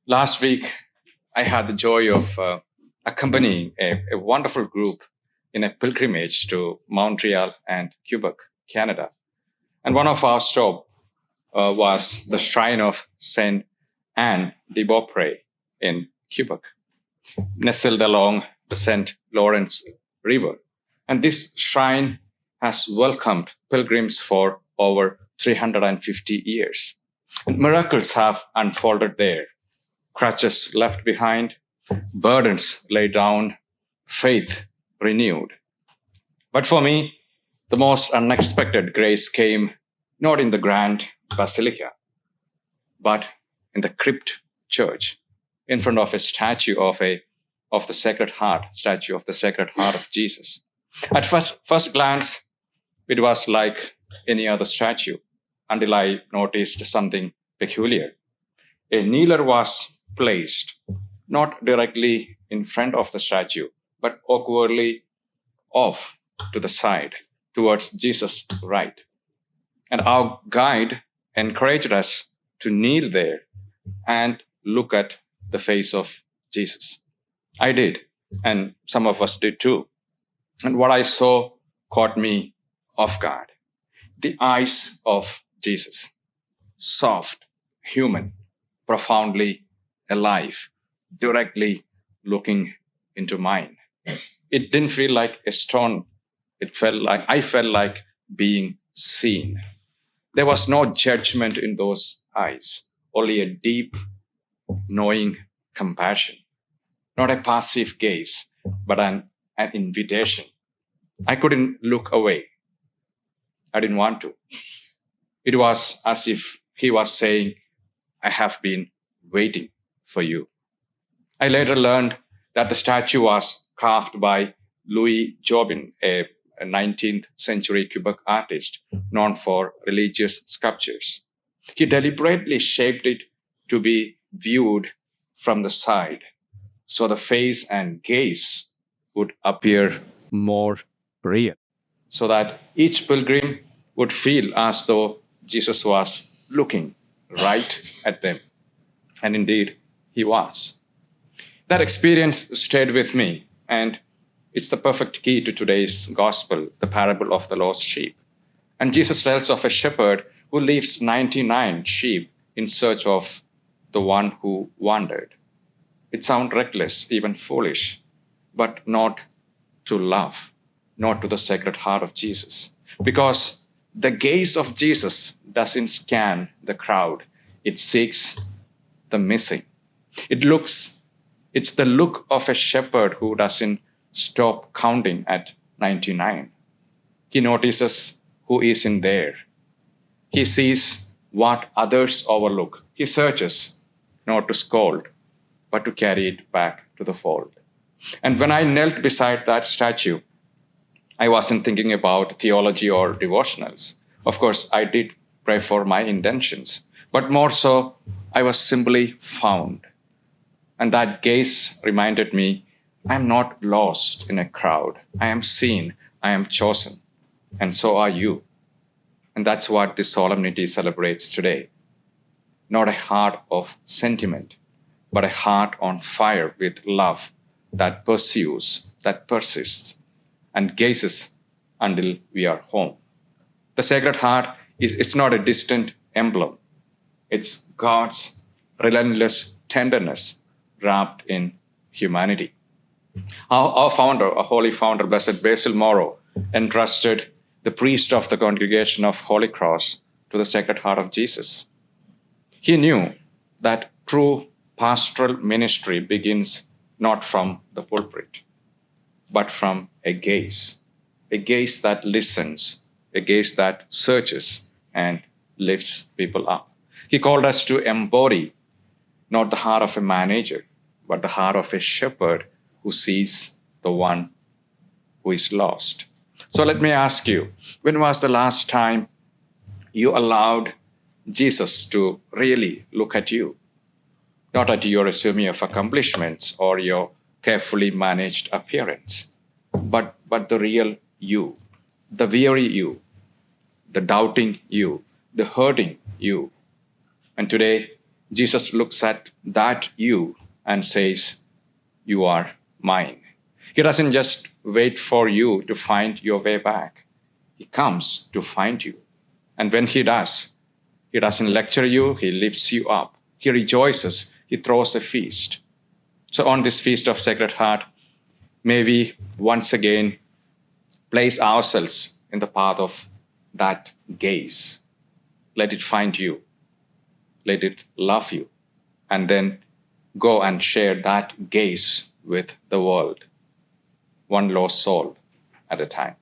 Last week, I had the joy of accompanying a wonderful group in a pilgrimage to Montreal and Quebec, Canada. And one of our stop was the shrine of Saint Anne de Beaupré in Quebec, nestled along the St. Lawrence River. And this shrine has welcomed pilgrims for over 350 years. And miracles have unfolded there, crutches left behind, burdens laid down, faith renewed. But for me, the most unexpected grace came not in the grand basilica, but in the crypt church, in front of a statue of the Sacred Heart, statue of the Sacred Heart of Jesus. At first glance, it was like any other statue until I noticed something peculiar. A kneeler was placed not directly in front of the statue, but awkwardly off to the side towards Jesus' right. And our guide encouraged us to kneel there and look at the face of Jesus. I did, and some of us did too. And what I saw caught me off guard. The eyes of Jesus, soft, human, profoundly alive, directly looking into mine. It didn't feel like a stone. I felt like being seen. There was no judgment in those eyes, only a deep, knowing compassion. Not a passive gaze, but an invitation. I couldn't look away. I didn't want to. It was as if he was saying, I have been waiting for you. I later learned that the statue was carved by Louis Jobin, a 19th century Quebec artist known for religious sculptures. He deliberately shaped it to be viewed from the side, so the face and gaze would appear more real, so that each pilgrim would feel as though Jesus was looking right at them. And indeed, he was. That experience stayed with me, and it's the perfect key to today's gospel, the parable of the lost sheep. And Jesus tells of a shepherd who leaves 99 sheep in search of the one who wandered. It sounds reckless, even foolish, but not to love, not to the Sacred Heart of Jesus. Because the gaze of Jesus doesn't scan the crowd, it seeks the missing. It's the look of a shepherd who doesn't stop counting at 99. He notices who is in there. He sees what others overlook. He searches not to scold, but to carry it back to the fold. And when I knelt beside that statue, I wasn't thinking about theology or devotionals. Of course, I did pray for my intentions, but more so, I was simply found. And that gaze reminded me, I am not lost in a crowd. I am seen, I am chosen, and so are you. And that's what this solemnity celebrates today. Not a heart of sentiment, but a heart on fire with love that pursues, that persists, and gazes until we are home. The Sacred Heart it's not a distant emblem. It's God's relentless tenderness wrapped in humanity. Our founder, our holy founder, Blessed Basil Morrow, entrusted the priest of the Congregation of Holy Cross to the Sacred Heart of Jesus. He knew that true pastoral ministry begins not from the pulpit, but from a gaze that listens, a gaze that searches and lifts people up. He called us to embody not the heart of a manager, but the heart of a shepherd who sees the one who is lost. So let me ask you, when was the last time you allowed Jesus to really look at you? Not at your resume of accomplishments or your carefully managed appearance, but the real you, the weary you, the doubting you, the hurting you. And today, Jesus looks at that you and says, "You are mine." He doesn't just wait for you to find your way back. He comes to find you. And when he does, he doesn't lecture you, he lifts you up. He rejoices, he throws a feast. So on this Feast of Sacred Heart, may we once again place ourselves in the path of that gaze. Let it find you. Let it love you. And then go and share that gaze with the world, one lost soul at a time.